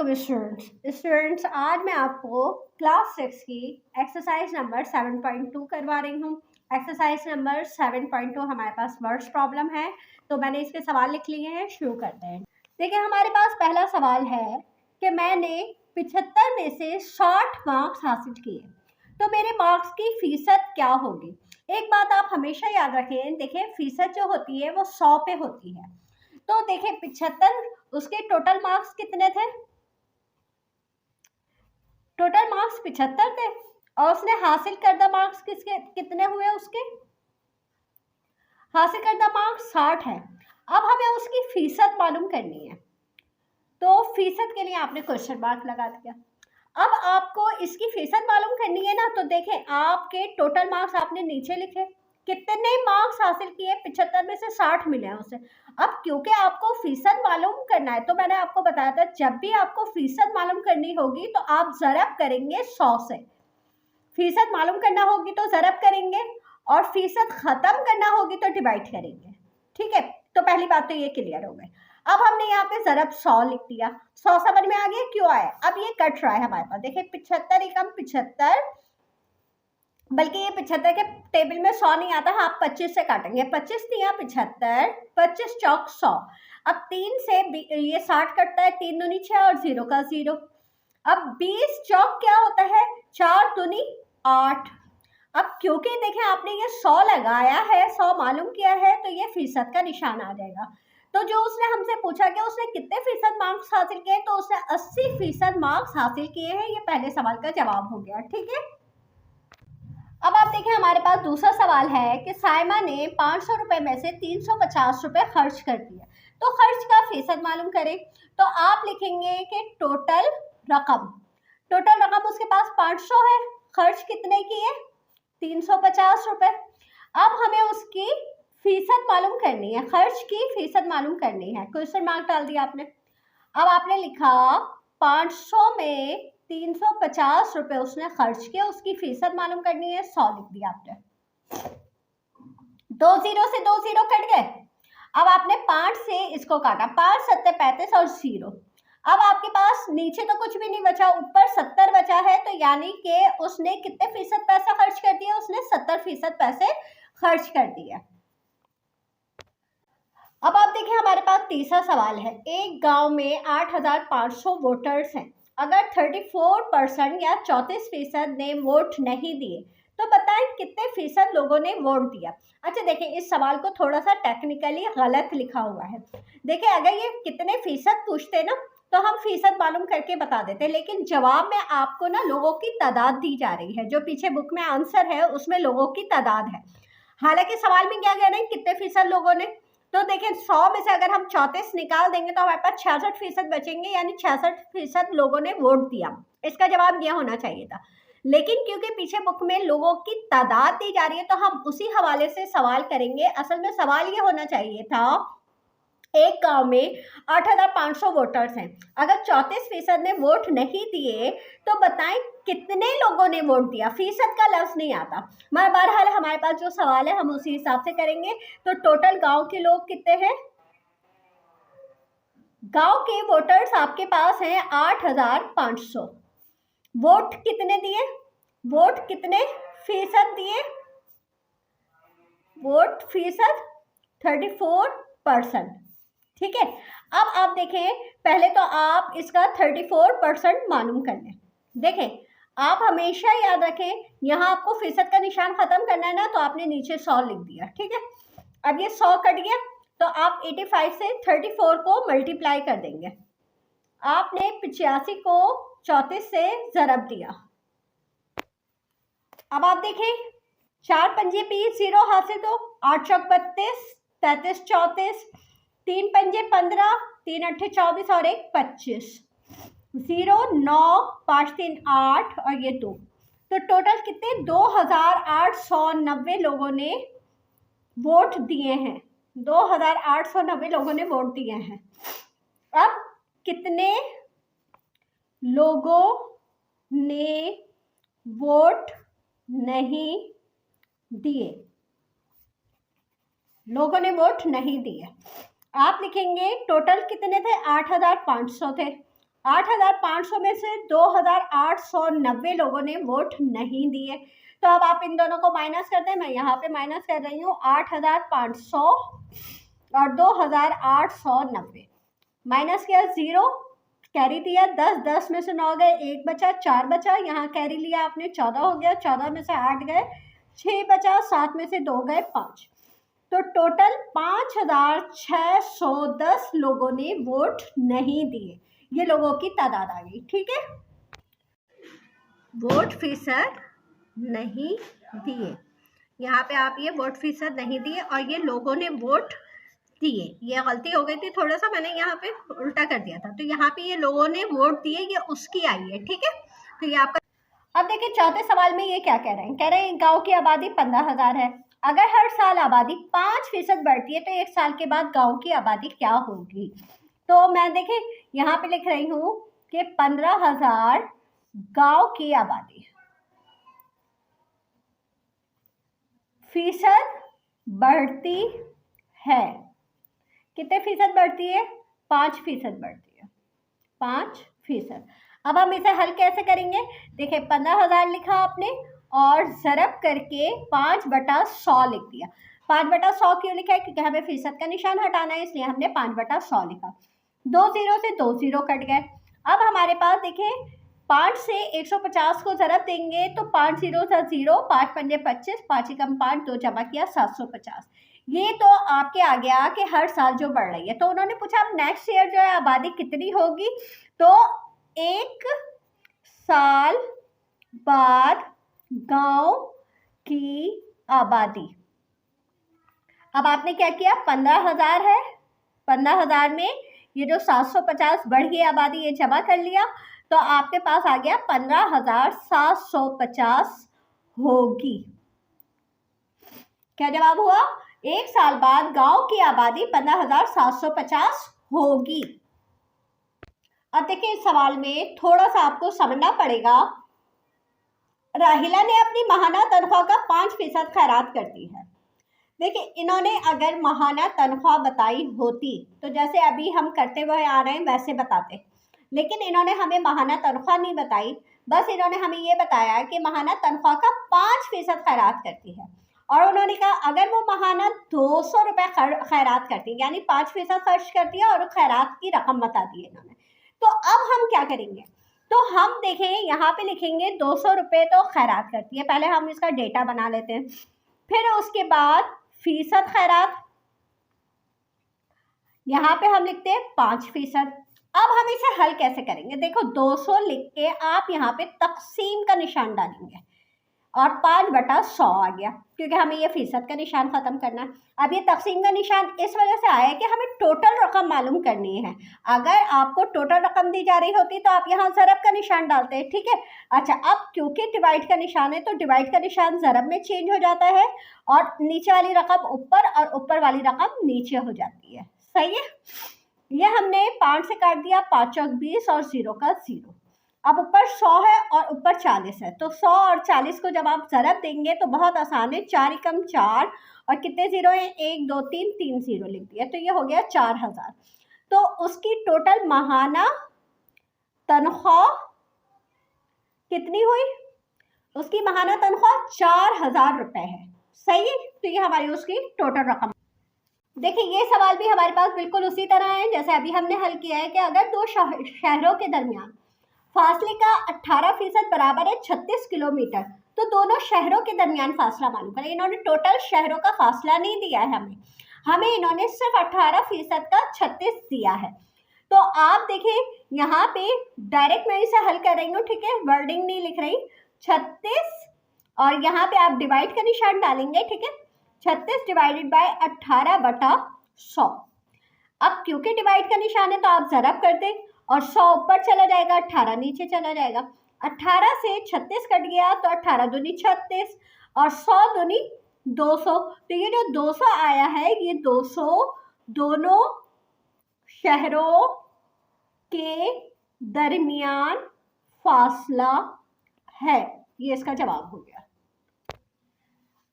वालेकुम स्टूडेंट्स, आज मैं आपको क्लास 6 की एक्सरसाइज नंबर 7.2 करवा रही हूँ। एक्सरसाइज नंबर 7.2 हमारे पास वर्ड्स प्रॉब्लम है, तो मैंने इसके सवाल लिख लिए हैं। शुरू करते हैं। देखिए, हमारे पास पहला सवाल है कि मैंने 75 में से 60 मार्क्स हासिल किए, तो मेरे मार्क्स की फीसद क्या होगी। एक बात आप हमेशा याद रखें, देखिए फीसद जो होती है वो 100 पे होती है। तो देखिए 75, उसके टोटल मार्क्स कितने थे, टोटल मार्क्स 75 थे, और उसने हासिल करदा मार्क्स कितने हुए, उसके हासिल करदा मार्क्स 60 है। अब हमें उसकी फीसद मालूम करनी है, तो फीसद के लिए आपने क्वेश्चन मार्क लगा दिया। अब आपको इसकी फीसद मालूम करनी है ना, तो देखें आपके टोटल मार्क्स आपने नीचे लिखे, कितने मार्क्स हासिल किए, 75 में से 60 मिले हैं उसे। अब क्योंकि आपको फीसद मालूम करना है, तो मैंने आपको बताया था जब भी आपको फीसद मालूम करनी होगी तो आप ज़रब करेंगे 100 से। फीसद मालूम करना होगी तो ज़रब करेंगे, और फीसद ख़त्म करना होगी तो डिवाइड करेंगे। ठीक है, तो पहली बात तो ये क्लियर हो गई। अब हमने यहाँ पे ज़रब 100 लिख दिया। 100 समझ में आ गया क्यों आया। अब ये कट रहा है हमारे पास, देखिए 75 एकम 75, बल्कि ये 75 के टेबल में 100 नहीं आता, आप 25 से काटेंगे। 25 दिया 75, 25 चौक 100। अब 3 से ये 60 कटता है, 3 दूनी 6 और 0 का 0। अब 20 चौक क्या होता है, 4 दूनी 8। अब क्योंकि देखें आपने ये 100 लगाया है, 100 मालूम किया है, तो ये फीसद का निशान आ जाएगा। तो जो उसने हमसे पूछा कि उसने कितने फीसद मार्क्स हासिल किए, तो उसने 80% मार्क्स हासिल किए हैं। ये पहले सवाल का जवाब हो गया। ठीक है, अब आप देखें हमारे पास दूसरा सवाल है कि साइमा ने 500 रुपए में से 350 रुपए खर्च कर दिया, तो खर्च का फीसद मालूम करें। तो आप लिखेंगे कि टोटल रकम उसके पास 500 है, खर्च कितने किए, 350 रुपए। अब हमें उसकी फीसद मालूम करनी है, खर्च की फीसद मालूम करनी है। क्वेश्चन मार्क डाल दिया आपने। अब आपने लिखा 500 में 350 रुपए उसने खर्च किया, उसकी फीसद मालूम करनी है, 100 लिख दिया आपने। 2 0 से 2 0 कट गए। अब आपने 5 से इसको काटा, 5 7 35 और 0। अब आपके पास नीचे तो कुछ भी नहीं बचा, ऊपर 70 बचा है, तो यानी कि उसने कितने फीसद पैसा खर्च कर दिया, उसने 70% पैसे खर्च कर दिया। अब आप देखिए हमारे पास तीसरा सवाल है। एक गांव में 8500 वोटर्स हैं, अगर 34% या 34% ने वोट नहीं दिए, तो बताएं कितने फीसद लोगों ने वोट दिया। अच्छा देखिए, इस सवाल को थोड़ा सा टेक्निकली गलत लिखा हुआ है। देखिए, अगर ये कितने फीसद पूछते ना, तो हम फीसद मालूम करके बता देते, लेकिन जवाब में आपको ना लोगों की तादाद दी जा रही है। जो पीछे बुक में आंसर है उसमें लोगों की तादाद है, हालांकि सवाल में क्या कह रहे हैं, कितने फीसद लोगों ने। तो देखिए 100 में से अगर हम 34 निकाल देंगे तो हमारे पास 66% बचेंगे, यानी 66% लोगों ने वोट दिया। इसका जवाब यह होना चाहिए था, लेकिन क्योंकि पीछे बुक में लोगों की तादाद दी जा रही है, तो हम उसी हवाले से सवाल करेंगे। असल में सवाल ये होना चाहिए था, एक गांव में 8500 वोटर्स हैं, अगर 34% ने वोट नहीं दिए, तो बताएं कितने लोगों ने वोट दिया। फीसद का लफ्ज नहीं आता, मगर बहरहाल हमारे पास जो सवाल है हम उसी हिसाब से करेंगे। तो टोटल गांव के लोग कितने हैं, गांव के वोटर्स आपके पास हैं 8500। वोट कितने दिए, वोट कितने फीसद दिए, वोट फीसद 34%। ठीक है, अब आप देखें, पहले तो आप इसका 34% मालूम कर लें। देखें, आप हमेशा याद रखें, यहाँ आपको फीसद का निशान खत्म करना है ना, तो आपने नीचे 100 लिख दिया। ठीक है, अब ये 100 कट गया, तो आप 85 से 34 को मल्टीप्लाई कर देंगे। आपने 85 को 34 से ज़रब दिया। अब आप देखें, 4 पंजे 20, 0 हासिल, तो 8 चौक 32, 33 34, 3 पंजे 15, 3 अट्ठे 24 और 1 25, 0 9 5 3 8 और ये 2। तो टोटल कितने, 2890 लोगों ने वोट दिए हैं। 2890 लोगों ने वोट दिए हैं। अब कितने लोगों ने वोट नहीं दिए, लोगों ने वोट नहीं दिए। आप लिखेंगे टोटल कितने थे, 8500 थे, 8,500 में से 2,890 लोगों ने वोट नहीं दिए। तो अब आप इन दोनों को माइनस कर दें, मैं यहाँ पे माइनस कर रही हूँ। 8,500 और 2,890 माइनस किया, 0 कैरी दिया, 10 में से 9 गए, 1 बचा, 4 बचा, यहाँ कैरी लिया आपने, 14 हो गया, 14 में से 8 गए, 6 बचा, 7 में से 2 गए, 5। तो टोटल 5,610 लोगों ने वोट नहीं दिए। ये लोगों की तादाद आ गई, ठीक है। वोट फीसद नहीं दिए, यहाँ पे आप ये वोट फीसद नहीं दिए और ये लोगों ने वोट दिए। ये गलती हो गई थी, थोड़ा सा मैंने यहाँ पे उल्टा कर दिया था। तो यहाँ पे ये लोगों ने वोट दिए, ये उसकी आई है, ठीक है। तो ये आपका। अब देखिए चौथे सवाल में ये क्या कह रहे हैं, कह रहे हैं गांव की आबादी 15,000 है। अगर हर साल आबादी 5% बढ़ती है तो 1 साल के बाद गांव की आबादी क्या होगी। तो मैं देखिए यहाँ पे लिख रही हूँ कि 15,000 गांव की आबादी फीसद बढ़ती है। कितने फीसद बढ़ती है? 5% बढ़ती है, 5%। अब हम इसे हल कैसे करेंगे? देखिए 15,000 लिखा आपने और ज़रब करके 5/100 लिख दिया। 5/100 क्यों लिखा है? क्योंकि हमें फीसद का निशान हटाना है, इसलिए हमने 5/100 लिखा। 2 0 से 2 0 कट गए। अब हमारे पास देखिए 5 से 150 को ज़रब देंगे तो 5 0 सा 0, 5 पंजे 25, 5 एकम 5, 2 जमा किया 750। ये तो आपके आ गया कि हर साल जो बढ़ रही है। तो उन्होंने पूछा अब नेक्स्ट ईयर जो है आबादी कितनी होगी। तो 1 साल बाद गांव की आबादी, अब आपने क्या किया, 15,000 है, 15,000 में ये जो 750 बढ़ गई आबादी ये जमा कर लिया, तो आपके पास आ गया 15,750 होगी। क्या जवाब हुआ? 1 साल बाद गांव की आबादी 15,750 होगी। अब देखिए इस सवाल में थोड़ा सा आपको समझना पड़ेगा। राहिला ने अपनी माहाना तनख्वाह का 5% खैरात कर दी है। देखिए इन्होंने अगर माहाना तनख्वाह बताई होती तो जैसे अभी हम करते हुए आ रहे हैं वैसे बताते, लेकिन इन्होंने हमें माहाना तनख्वाह नहीं बताई। बस इन्होंने हमें ये बताया कि माहाना तनख्वाह का 5% खैरात करती है और उन्होंने कहा अगर वो माहाना 200 रुपये खैरात करती, यानी 5% खर्च करती है और खैरात की रकम बता दी इन्होंने। तो अब हम क्या करेंगे, तो हम देखें यहाँ पे लिखेंगे 200 रुपये तो खैरात करती है। पहले हम इसका डेटा बना लेते हैं, फिर उसके बाद फीसद खैरात, यहाँ पे हम लिखते हैं 5%। अब हम इसे हल कैसे करेंगे? देखो 200 लिख के आप यहाँ पे तकसीम का निशान डालेंगे और 5/100 आ गया, क्योंकि हमें ये फीसद का निशान ख़त्म करना है। अब ये तकसीम का निशान इस वजह से आया कि हमें टोटल रकम मालूम करनी है। अगर आपको टोटल रकम दी जा रही होती तो आप यहाँ ज़रब का निशान डालते हैं, ठीक है। अच्छा, अब क्योंकि डिवाइड का निशान है तो डिवाइड का निशान ज़रब में चेंज हो जाता है और नीचे वाली रकम ऊपर और ऊपर वाली रकम नीचे हो जाती है, सही है। ये हमने 5 से काट दिया, 5 चौक 20 और 0 का 0। अब ऊपर 100 है और ऊपर 40 है, तो 100 और 40 को जब आप ज़रब देंगे तो बहुत आसान है, 4 एकम 4 और कितने ज़ीरो हैं, 1 2 3 3 ज़ीरो लिख दिया, तो ये हो गया 4,000। तो उसकी टोटल माहाना तनख्वाह कितनी हुई? उसकी माहाना तनख्वाह 4,000 रुपये है, सही है। तो ये हमारी उसकी टोटल रकम। देखिए ये सवाल भी हमारे पास बिल्कुल उसी तरह है जैसे अभी हमने हल किया है कि अगर दो शहरों के दरमियान फासले का 18% बराबर है 36 किलोमीटर, तो दोनों शहरों के दरमियान फासला मालूम करें। इन्होंने टोटल शहरों का फासला नहीं दिया है हमें इन्होंने सिर्फ 18% का 36 दिया है। तो आप देखिए यहाँ पे डायरेक्ट मैं इसे हल कर रही हूँ, ठीक है, वर्डिंग नहीं लिख रही। 36 और यहाँ पे आप डिवाइड का निशान डालेंगे, ठीक है। 36 डिवाइडेड बाय 18/100। अब क्योंकि डिवाइड का निशान है तो आप ज़रब कर दें और 100 ऊपर चला जाएगा, 18 नीचे चला जाएगा। 18 से 36 कट गया तो 18 दूनी 36 और 100 दूनी 200। तो ये जो 200 आया है ये 200 दोनों शहरों के दरमियान फासला है। ये इसका जवाब हो गया।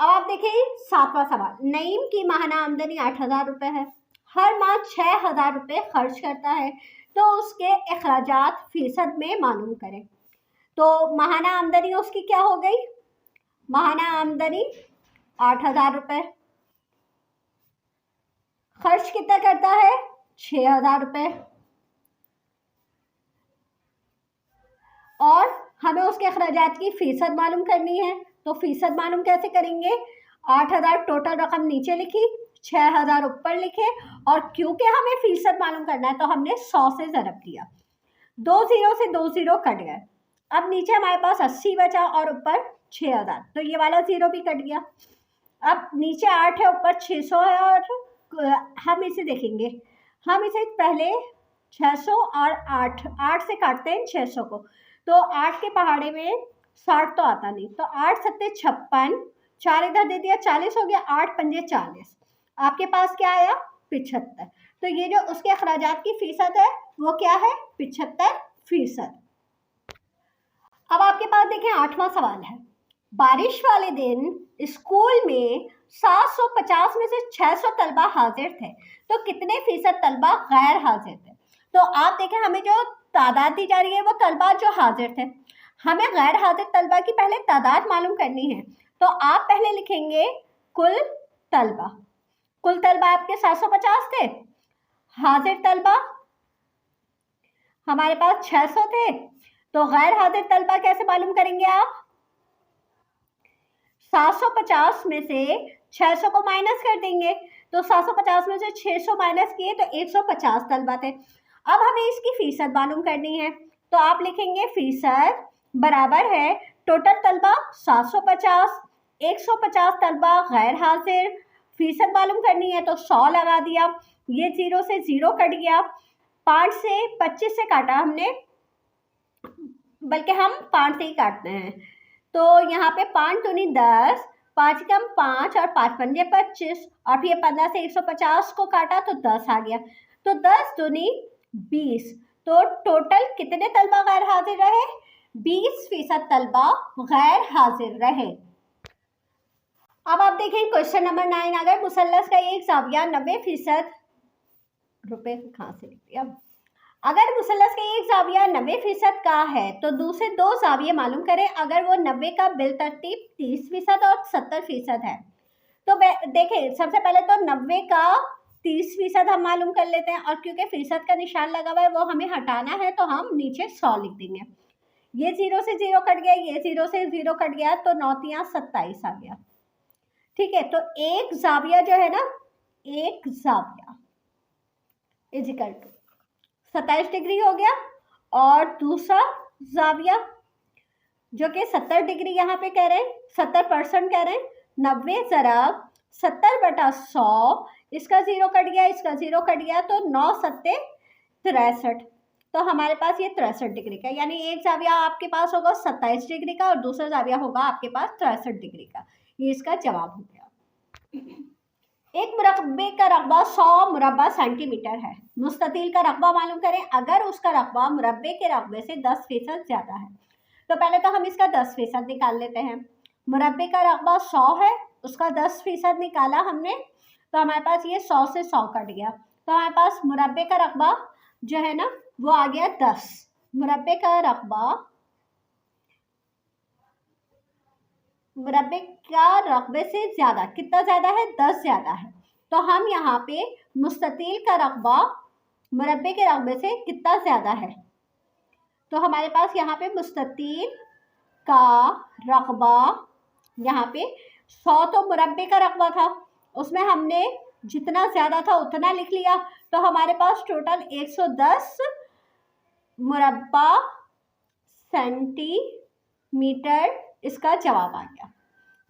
अब आप देखिए 7वां सवाल। नईम की माहाना आमदनी 8,000 रुपये है। हर माह 6,000 रुपये खर्च करता है, तो उसके अखराजात फीसद में मालूम करें। तो माहाना आमदनी उसकी क्या हो गई? माहाना आमदनी 8,000 रुपये, खर्च कितना करता है? 6,000 रुपये, और हमें उसके अखराजात की फीसद मालूम करनी है। तो फीसद मालूम कैसे करेंगे? 8,000 टोटल रकम नीचे लिखी, 6,000 ऊपर लिखे, और क्योंकि हमें फीसद मालूम करना है तो हमने 100 से ज़रब किया। 2 ज़ीरो से 2 ज़ीरो कट गए। अब नीचे हमारे पास 80 बचा और ऊपर 6,000, तो ये वाला ज़ीरो भी कट गया। अब नीचे 8 है, ऊपर 600 है, और हम इसे देखेंगे, हम इसे पहले 600 और 8 से काटते हैं 600 को, तो 8 के पहाड़े में 60 तो आता नहीं, तो 8 सत्ते 56, 4 इधर दे दिया, 40 हो गया, 8 पंजे 40, आपके पास क्या आया? 75। तो ये जो उसके अखराजात की फीसद है वो क्या है? 75%। अब आपके पास देखें 8वां सवाल है, बारिश वाले दिन स्कूल में 750 में से 600 तलबा हाजिर थे, तो कितने फीसद तलबा गैर हाजिर थे? तो आप देखें, हमें जो तादाद दी जा रही है वो तलबा जो हाजिर थे, हमें गैर हाजिर तलबा की पहले तादाद मालूम करनी है। तो आप पहले लिखेंगे कुल तलबा, कुल तलबा आपके 750 थे, हाजिर तलबा हमारे पास 600 थे, तो गैर हाजिर तलबा कैसे मालूम करेंगे आप? 750 में से 600 को माइनस कर देंगे, तो 750 में से 600 माइनस किए तो 150 तलबा थे। अब हमें इसकी फीसद मालूम करनी है, तो आप लिखेंगे फीसद बराबर है टोटल तलबा 750, 150 तलबा गैर हाजिर, फीसद मालूम करनी है तो 100 लगा दिया, ये 0 से 0 कट गया, 5 से 25 से काटा हमने, बल्कि हम 5 से ही काटते हैं, तो यहाँ पे 5 दूनी 10, 5 कम 5 और 5 पंजे 25, और फिर 15 से 150 को काटा तो 10 आ गया, तो 10 दूनी 20, तो टोटल कितने तलबा गैर हाजिर रहे? 20% तलबा गैर हाजिर रहे। अब आप देखें क्वेश्चन नंबर 9, अगर मुसल्लस का एक जाविया 90% रुपये कहाँ से लिख दिया, अगर मुसल्लस का एक जाविया 90% का है तो दूसरे दो जाविये मालूम करें अगर वो 90 का बिल तरतीब 30% और 70% है। तो देखें, सबसे पहले तो 90 का 30% हम मालूम कर लेते हैं, और क्योंकि फीसद का निशान लगा हुआ है वो हमें हटाना है तो हम नीचे 100 लिख देंगे। ये 0 से 0 कट गया, ये 0 से 0 कट गया, तो 9 तियां 27 आ गया। ठीक है, तो एक जाविया जो है ना, एक जाविया इज इक्वल टू 27 डिग्री हो गया, और दूसरा जाविया जो कि 70 डिग्री यहाँ पे कह रहे हैं, 70% कह रहे हैं, 90 ज़रब 70/100, इसका 0 कट गया, इसका 0 कट गया, तो 9 सत्ते 63, तो हमारे पास ये 63 डिग्री का, यानी एक जाविया आपके पास होगा 27 डिग्री का और दूसरा जाविया होगा आपके पास 63 डिग्री का। ये इसका जवाब हो गया। एक मुरब्बे का रकबा 100 मुरब्बा सेंटीमीटर है, मुस्ततील का रकबा मालूम करें अगर उसका रकबा मुरब्बे के रकबे से 10% ज़्यादा है। तो पहले तो हम इसका 10% निकाल लेते हैं। मुरब्बे का रकबा 100 है, उसका 10% निकाला हमने, तो हमारे पास ये 100 से 100 कट गया, तो हमारे पास मुरब्बे का रकबा जो है ना वो आ गया 10। मुरब्बे का रकबा, मुरब्बे का रकबे से ज़्यादा, कितना ज़्यादा है? 10 ज़्यादा है, तो हम यहाँ पे मुस्ततील का रकबा मुरब्बे के रकबे से कितना ज़्यादा है, तो हमारे पास यहाँ पे मुस्ततील का रकबा, यहाँ पे 100 तो मुरब्बे का रकबा था, उसमें हमने जितना ज़्यादा था उतना लिख लिया, तो हमारे पास टोटल 110 मुरब्बा सेंटीमीटर इसका जवाब आ गया।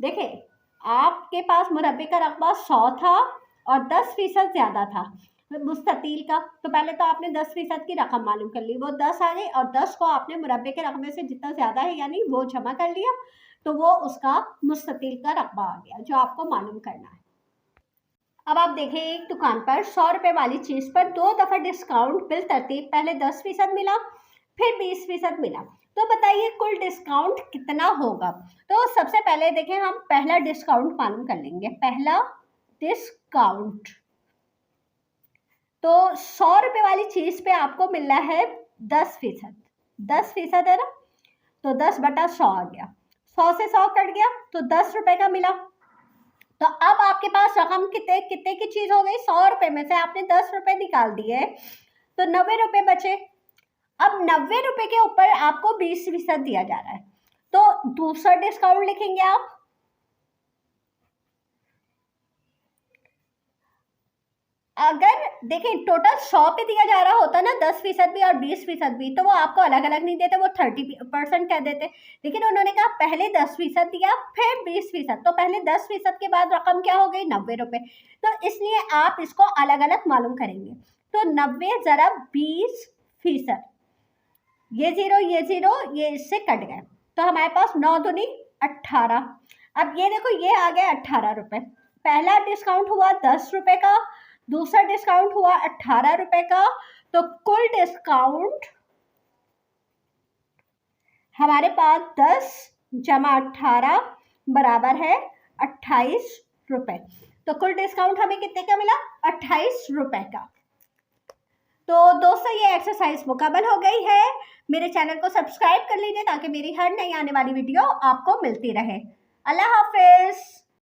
देखिए, आपके पास मुरब्बे का रकबा 100 था और 10% ज़्यादा था मुस्ततील का, तो पहले तो आपने 10% की रकम मालूम कर ली, वो 10 आ गई, और 10 को आपने मुरब्बे के रकबे से जितना ज़्यादा है यानी वो जमा कर लिया, तो वो उसका मुस्ततील का रकबा आ गया जो आपको मालूम करना है। अब आप देखें, एक दुकान पर 100 रुपये वाली चीज़ पर 2 दफ़ा डिस्काउंट बिल तरतीब पहले 10% मिला, फिर 20% मिला, तो बताइए कुल डिस्काउंट कितना होगा। तो सबसे पहले देखें, हम पहला डिस्काउंट मालूम कर लेंगे। पहला डिस्काउंट तो 100 रुपये वाली चीज़ पे आपको मिल रहा है 10%। 10% है ना, तो 10/100 आ गया, 100 से 100 कट गया तो 10 रुपये का मिला। तो अब आपके पास रकम कितने कितने की चीज़ हो गई, 100 रुपये में से आपने 10 रुपये निकाल दिए तो 90 रुपये बचे। अब 90 रुपये के ऊपर आपको 20% दिया जा रहा है, तो दूसरा डिस्काउंट लिखेंगे आप। अगर देखें टोटल 100 पे दिया जा रहा होता ना 10% भी और 20% भी, तो वो आपको अलग अलग नहीं देते, वो 30% कह देते। लेकिन उन्होंने कहा पहले 10% दिया फिर 20%, तो पहले 10% के बाद रकम क्या हो गई, 90 रुपये। तो इसलिए आप इसको अलग अलग मालूम करेंगे। तो 90 ज़रा 20%, ये जीरो ये इससे कट गए, तो हमारे पास 9 दूनी 18। अब ये देखो ये आ गया 18 रुपये। पहला डिस्काउंट हुआ 10 रुपये का, दूसरा डिस्काउंट हुआ 18 रुपये का, तो कुल डिस्काउंट हमारे पास 10 जमा 18 बराबर है 28 रुपये। तो कुल डिस्काउंट हमें कितने का मिला, 28 रुपये का। तो दोस्तों ये एक्सरसाइज मुकम्मल हो गई है। मेरे चैनल को सब्सक्राइब कर लीजिए ताकि मेरी हर नई आने वाली वीडियो आपको मिलती रहे। अल्लाह हाफिज़।